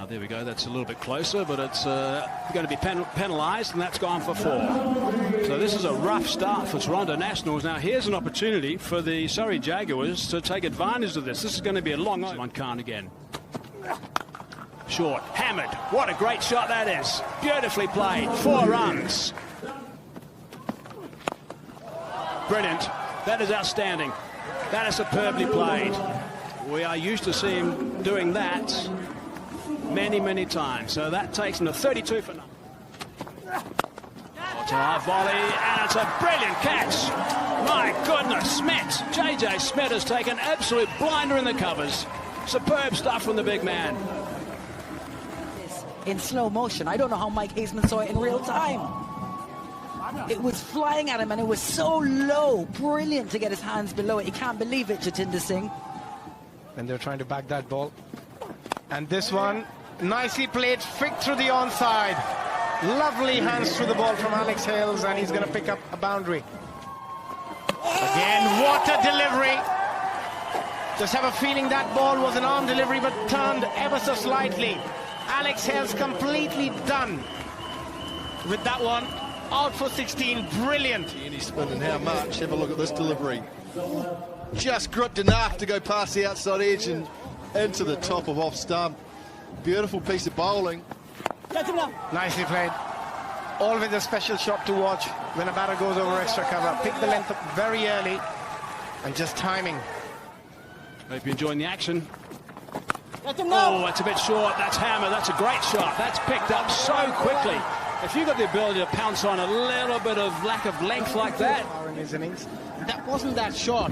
There we go, that's a little bit closer, but it's going to be penalised, and that's gone for 4. So this is a rough start for Toronto Nationals. Now here's an opportunity for the Surrey Jaguars to take advantage of this. This is going to be a long on Khan again. Short, hammered. What a great shot that is. Beautifully played. 4 runs. Brilliant. That is outstanding. That is superbly played. We are used to seeing him doing that many times. So that takes him to 32 for nothing. It's a high volley, and it's a brilliant catch. My goodness, Smet. J.J. Smet has taken absolute blinder in the covers. Superb stuff from the big man. In slow motion. I don't know how Mike Haseman saw it in real time. It was flying at him, and it was so low. Brilliant to get his hands below it. You can't believe it, Jatinder Singh. And they're trying to back that ball. And this one, nicely played, flicked through the onside. Lovely hands through the ball from Alex Hales, and he's going to pick up a boundary. Again, what a delivery. Just have a feeling that ball was an arm delivery, but turned ever so slightly. Alex Hales completely done with that one. Out for 16, brilliant. And he's spinning how much? Have a look at this delivery. Just gripped enough to go past the outside edge and into the top of off stump. Beautiful piece of bowling. Nicely played. Always a special shot to watch when a batter goes over extra cover. Pick the length up very early and just timing. Hope you're enjoying the action. Oh, that's a bit short. That's hammer. That's a great shot. That's picked up so quickly. If you've got the ability to pounce on a little bit of lack of length like that. In his innings, that wasn't that short,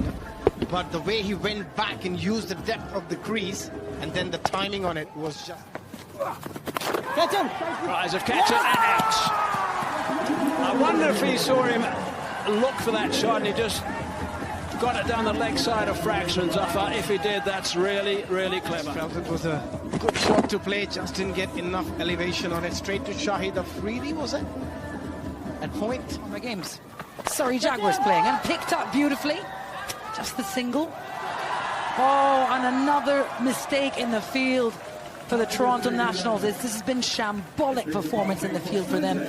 but the way he went back and used the depth of the crease, and then the timing on it was just... Catch him! Rise of catch it and out. I wonder if he saw him look for that shot and he just got it down the leg side of fractions. If he did, that's really clever. Felt it was a good shot to play, just didn't get enough elevation on it. Straight to Shahid Afridi, was it? At point. My games. Surrey Jaguars playing and picked up beautifully. Just the single. Oh, and another mistake in the field for the Toronto Nationals. This has been shambolic performance in the field for them.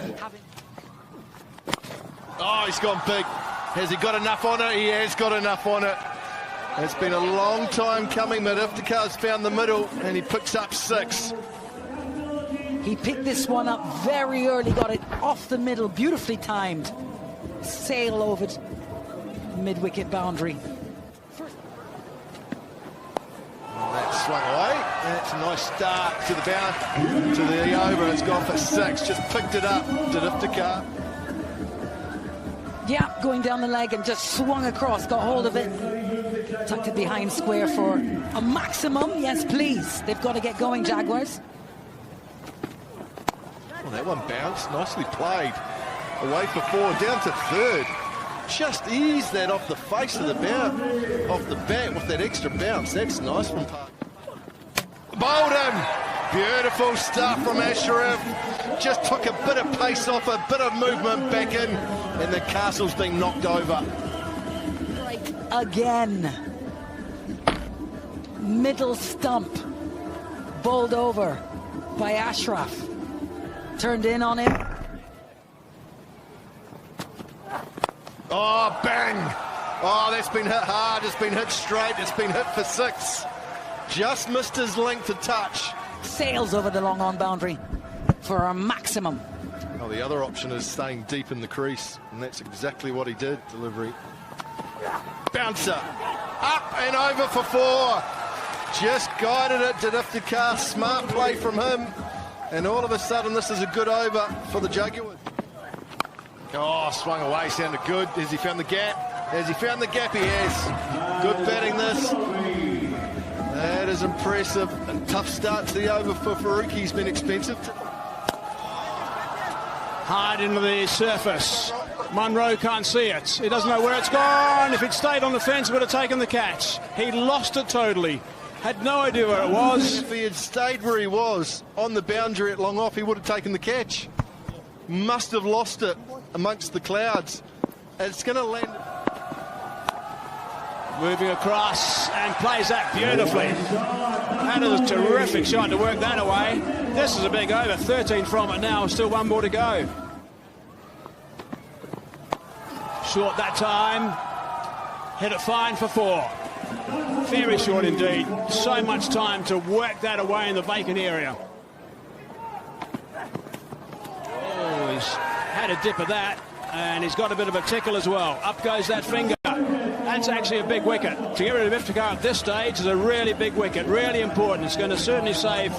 Oh, he's gone big. Has he got enough on it? He has got enough on it. It's been a long time coming, but Iftikhar's found the middle, and he picks up 6. He picked this one up very early, got it off the middle, beautifully timed. Sail over mid-wicket boundary. That swung away. That's a nice start to the over. It's gone for 6. Just picked it up. Did Iftikhar. Yeah, going down the leg and just swung across, got hold of it. Tucked it behind square for a maximum. Yes, please. They've got to get going, Jaguars. Oh, that one bounced. Nicely played. Away for 4, down to 3rd. Just ease that off the face of the bat with that extra bounce. That's nice from Park. Bowled him. Beautiful stuff from Ashraf. Just took a bit of pace off, a bit of movement back in, and the castle's been knocked over. Right again. Middle stump. Bowled over by Ashraf. Turned in on him. Oh, bang! Oh, that's been hit hard. It's been hit straight. It's been hit for 6. Just missed his length of touch. Sails over the long on boundary for a maximum. Oh, the other option is staying deep in the crease, and that's exactly what he did. Delivery. Bouncer. Up and over for 4. Just guided it to Iftikhar. Smart play from him. And all of a sudden, this is a good over for the Jaguars. Oh, swung away, sounded good. Has he found the gap? Has he found the gap? He has. Good batting this. That is impressive. And tough start to the over for Faruqi. He's been expensive. Hard into the surface. Munro can't see it. He doesn't know where it's gone. If it stayed on the fence, it would have taken the catch. He lost it totally. Had no idea where it was. If he had stayed where he was on the boundary at long off, he would have taken the catch. Must have lost it amongst the clouds. And it's going to land. Moving across and plays that beautifully. That is a terrific shot to work that away. This is a big over. 13 from it now. Still one more to go. Short that time. Hit it fine for 4. Very short indeed. So much time to work that away in the vacant area. Oh, he's had a dip of that, and he's got a bit of a tickle as well. Up goes that finger. That's actually a big wicket. To get rid of Iftikhar at this stage is a really big wicket, really important. It's going to certainly save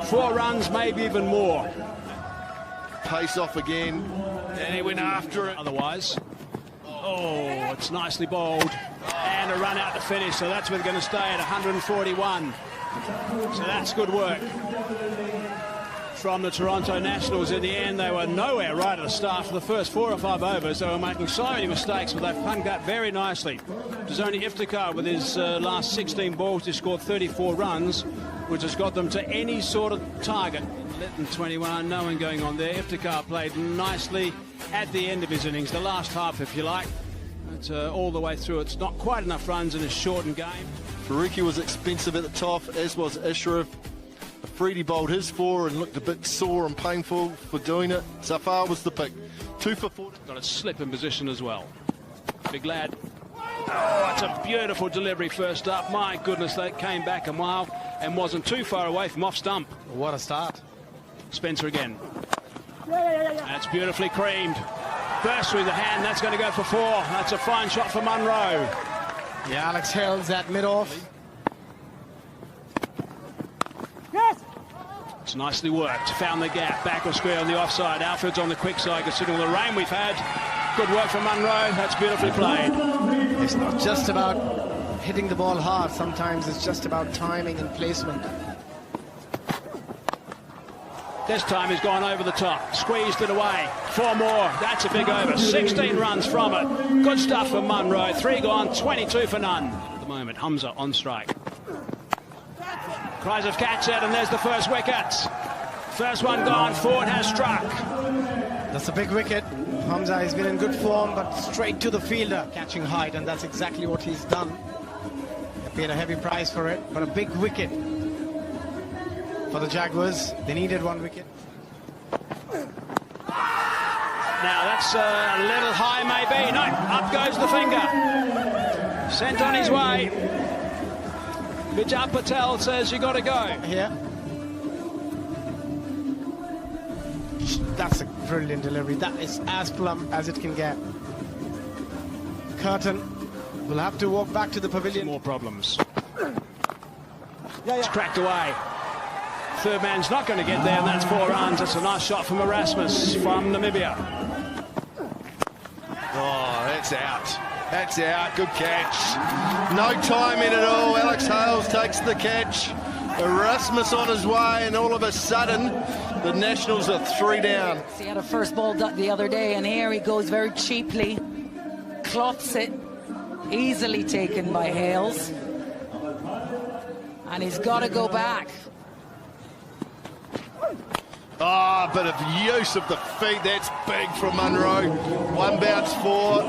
4 runs, maybe even more. Pace off again, and he went after it. Otherwise, oh, it's nicely bowled, and a run out to finish, so that's where they're going to stay at 141. So that's good work from the Toronto Nationals. In the end, they were nowhere right at the start. For the first 4 or 5 overs, they were making so many mistakes, but they've punched that very nicely. It was only Iftikhar with his last 16 balls who scored 34 runs, which has got them to any sort of target. Litton 21, no one going on there. Iftikhar played nicely at the end of his innings, the last half, if you like. It's all the way through. It's not quite enough runs in a shortened game. Farooqi was expensive at the top, as was Ashraf. Afridi bowled his 4 and looked a bit sore and painful for doing it. Zafar was the pick. 2 for 4. Got a slip in position as well. Big lad. Oh, it's a beautiful delivery first up. My goodness, that came back a mile and wasn't too far away from off stump. What a start. Spencer again. That's beautifully creamed. Burst through the hand. That's going to go for 4. That's a fine shot for Munro. Yeah, Alex Hales at mid-off. It's nicely worked. Found the gap. Back of square on the offside. Alfred's on the quick side, considering the rain we've had. Good work from Munro. That's beautifully played. It's not just about hitting the ball hard. Sometimes it's just about timing and placement. This time he's gone over the top. Squeezed it away. 4 more. That's a big over. 16 runs from it. Good stuff for Munro. 3 gone, 22 for none. At the moment, Hamza on strike. Cries of catch it, and there's the first wicket. First one gone, Ford has struck. That's a big wicket. Hamza has been in good form, but straight to the fielder, catching height, and that's exactly what he's done. They paid a heavy price for it, but a big wicket for the Jaguars. They needed 1 wicket. Now that's a little high maybe. No, up goes the finger. Sent on his way. Vijay Patel says you got to go. Here. That's a brilliant delivery. That is as plumb as it can get. Curtin will have to walk back to the pavilion. More problems. It's cracked away. Third man's not going to get there, and that's 4 runs. It's a nice shot from Erasmus from Namibia. Oh, that's out. That's out. Good catch. No timing at all. Alex Hales takes the catch. Erasmus on his way, and all of a sudden, the Nationals are 3 down. He had a first ball the other day, and here he goes very cheaply. Cloths it. Easily taken by Hales. And he's got to go back. Ah, bit of use of the feet. That's big from Munro. 1 bounce 4.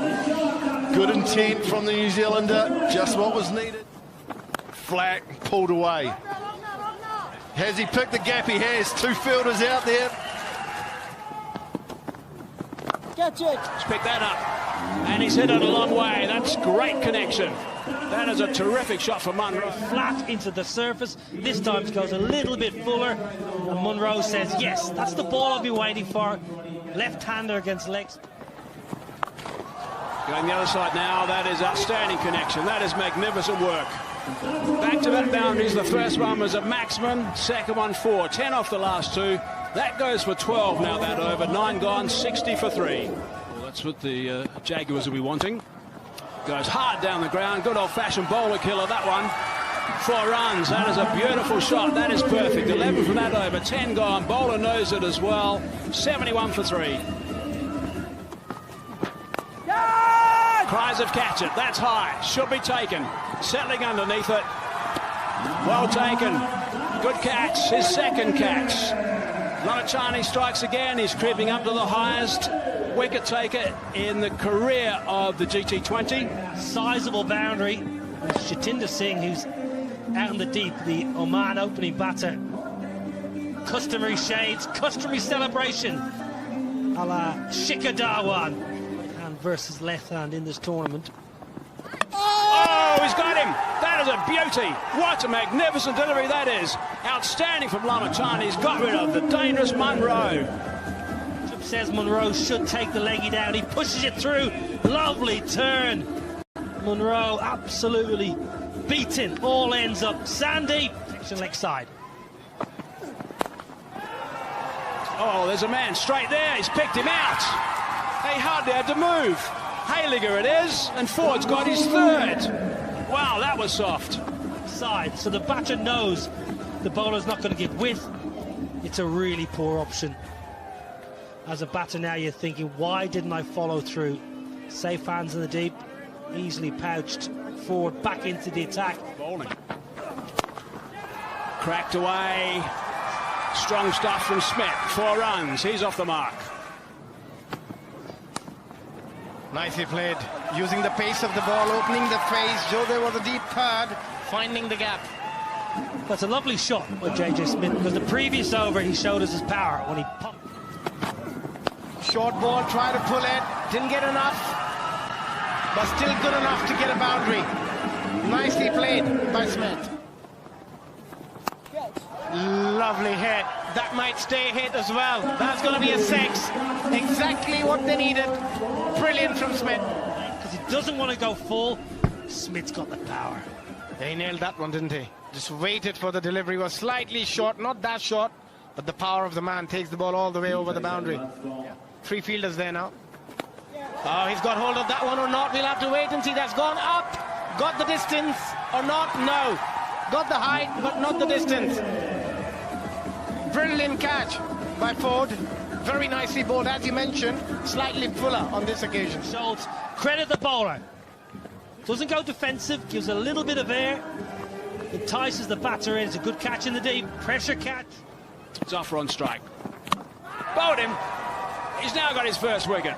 Good intent from the New Zealander. Just what was needed. Flat, pulled away. Has he picked the gap? He has. 2 fielders out there. Catch it. He's picked that up. And he's hit it a long way. That's great connection. That is a terrific shot for Munro. Flat into the surface. This time it goes a little bit fuller. And Munro says, yes, that's the ball I've been waiting for. Left-hander against legs. Going the other side now. That is outstanding connection. That is magnificent work. Back-to-back boundaries. The first one was a Maxman. Second one 4. 10 off the last 2. That goes for 12 now, that over. 9 gone, 60 for 3. Well, that's what the Jaguars will be wanting. Goes hard down the ground. Good old-fashioned bowler killer, that one. 4 runs. That is a beautiful shot. That is perfect. 11 from that over. 10 gone. Bowler knows it as well. 71 for 3. Cries of catch it. That's high. Should be taken. Settling underneath it. Well taken. Good catch. His second catch. Lalachani strikes again. He's creeping up to the highest wicket taker in the career of the GT20. Sizable boundary. Jatinder Singh, who's out in the deep, the Oman opening batter, customary shades, customary celebration a la Shikadawan and versus left hand in this tournament. Oh, he's got him. That is a beauty. What a magnificent delivery that is. Outstanding from Lamachani. He's got rid of the dangerous Munro. Chip says Munro should take the leggy down. He pushes it through. Lovely turn. Munro absolutely beaten. All ends up. Sandy, section leg side. Oh, there's a man straight there. He's picked him out. He hardly had to move. Hayliger it is, and Ford's got his third. Wow, that was soft. Side, so the batter knows the bowler's not going to give width. It's a really poor option. As a batter now, you're thinking, why didn't I follow through? Safe hands in the deep, easily pouched. Ford back into the attack. Bowling. Cracked away. Strong stuff from Smith. 4 runs. He's off the mark. Nicely played, using the pace of the ball, opening the face. Joe, there was a deep third, finding the gap. That's a lovely shot by JJ Smith, because the previous over he showed us his power when he pumped. Short ball, try to pull it, didn't get enough, but still good enough to get a boundary. Nicely played by Smith. Lovely hit. That might stay hit as well. That's going to be a 6. Exactly what they needed. Brilliant from Smith. Because he doesn't want to go full. Smith's got the power. He nailed that one, didn't he? Just waited for the delivery. Was slightly short, not that short, but the power of the man takes the ball all the way over the boundary. 3 fielders there now. Oh, he's got hold of that one or not. We'll have to wait and see. That's gone up. Got the distance or not? No. Got the height, but not the distance. Brilliant catch by Ford. Very nicely bowled, as you mentioned. Slightly fuller on this occasion. Schultz, credit the bowler. Doesn't go defensive, gives a little bit of air. Entices the batter in. It's a good catch in the deep. Pressure catch. Zafar on strike. Bowled him. He's now got his first wicket.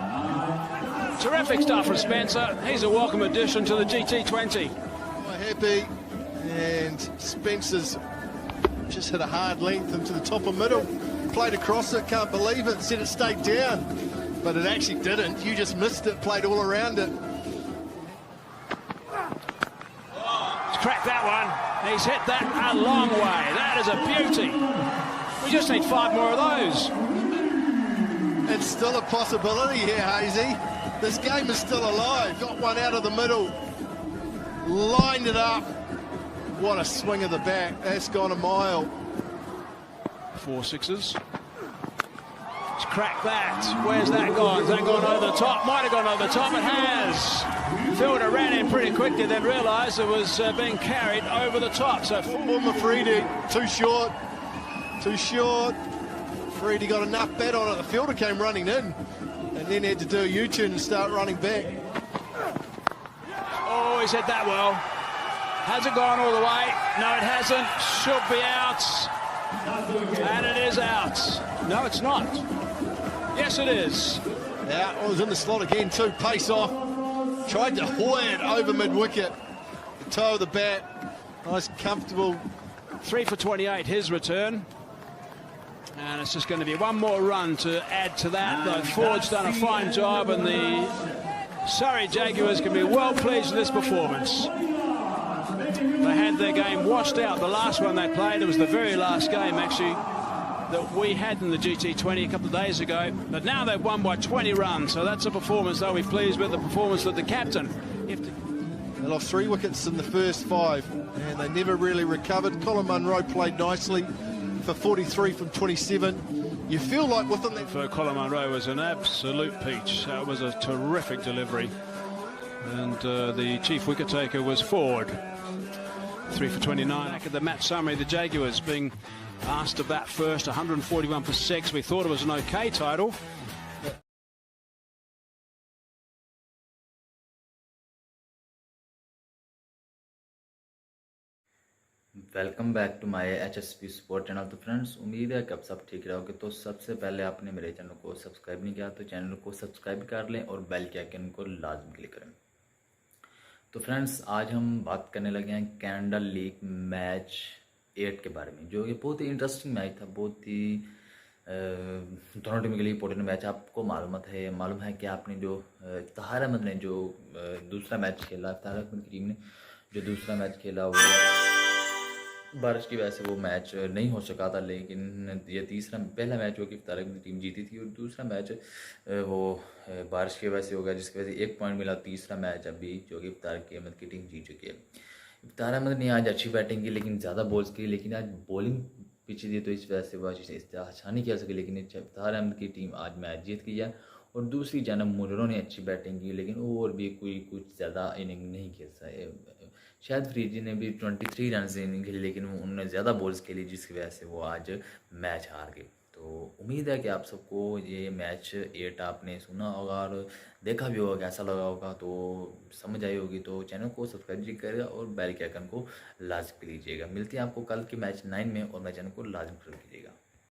Terrific stuff from Spencer. He's a welcome addition to the GT20. Happy, and Spencer's just hit a hard length into the top of middle. Played across it, can't believe it, said it stayed down. But it actually didn't. You just missed it, played all around it. He's cracked that one. He's hit that a long way. That is a beauty. We just need 5 more of those. It's still a possibility here, Hazy. This game is still alive. Got one out of the middle. Lined it up. What a swing of the bat. That's gone a mile. 4 sixes. He's cracked that. Where's that gone? Has that gone over the top? Might have gone over the top. It has. Fielder ran in pretty quickly, then realised it was being carried over the top. So Mafridi, too short. Too short. Freedy got enough bat on it. The fielder came running in and then had to do a U-turn and start running back. Oh, he's hit that well. Has it gone all the way? No, it hasn't. Should be out. And it is out. No, it's not. Yes, it is. Yeah, it was in the slot again too. Pace off. Tried to hoy it over mid-wicket. The toe of the bat. Nice, comfortable. 3 for 28, his return. And it's just going to be 1 more run to add to that, though Ford's done a fine job, and the Surrey Jaguars can be well pleased with this performance. They had their game washed out. The last one they played, it was the very last game, actually, that we had in the GT20 a couple of days ago. But now they've won by 20 runs, so that's a performance they'll be pleased with, the performance of the captain. They lost 3 wickets in the first 5, and they never really recovered. Colin Munro played nicely for 43 from 27. You feel like within that... For Colin Munro was an absolute peach. That was a terrific delivery. And the chief wicket taker was Ford. 3 for 29. Back at the match summary, the Jaguars being asked to bat first, 141 for 6. We thought it was an okay title. Welcome back to my HSP sport channel. तो friends, उम्मीद है कि आप सब ठीक रहोगे। तो सबसे पहले आपने मेरे चैनल को सब्सक्राइब नहीं किया तो चैनल को सब्सक्राइब कर लें और बेल के आइकन को लाजमी क्लिक करें। तो फ्रेंड्स, आज हम बात करने लगे हैं कैनेडा लीग मैच 8 के बारे में, जो कि बहुत ही इंटरेस्टिंग मैच था, बहुत ही दोनों टीम के लिए इंपॉर्टेंट मैच। आपको मालूम है कि आपने जो इफ्तिखार अहमद ने जो दूसरा मैच खेला, इफ्तिखार अहमद की टीम ने जो दूसरा मैच खेला वो बारिश की वजह से वो मैच नहीं हो सका था, लेकिन ये पहला मैच वो कि इफ्तिखार अहमद की टीम जीती थी और दूसरा मैच वो बारिश की वजह से हो गया, जिसकी वजह से 1 पॉइंट मिला। तीसरा मैच अभी जो कि इफ्तिखार अहमद की टीम जीत चुकी है। इफ्तिखार अहमद ने आज अच्छी बैटिंग की, लेकिन ज़्यादा बॉल्स की, लेकिन आज बॉलिंग पीछे दी तो इस वजह से वह चीज़ें अच्छा नहीं खेल सके, लेकिन इफ्तिखार अहमद की टीम आज मैच जीत गई है। और दूसरी जानब मुनरों ने अच्छी बैटिंग की, लेकिन और भी कोई कुछ ज़्यादा इनिंग नहीं खेल सके। शायद फ्रीजी ने भी 23 रन से इनिंग खेली, लेकिन उन्होंने ज़्यादा बॉल्स खेली, जिसकी वजह से वो आज मैच हार गए। तो उम्मीद है कि आप सबको ये मैच 8 आपने सुना होगा और देखा भी होगा, कैसा लगा होगा, तो समझ आई होगी। तो चैनल को सब्सक्राइब करिएगा और बेल के आइकन को लाजमी कीजिएगा। मिलती है आपको कल के मैच 9 में, और मेरे चैनल को लाजमी सब्सक्राइब कीजिएगा।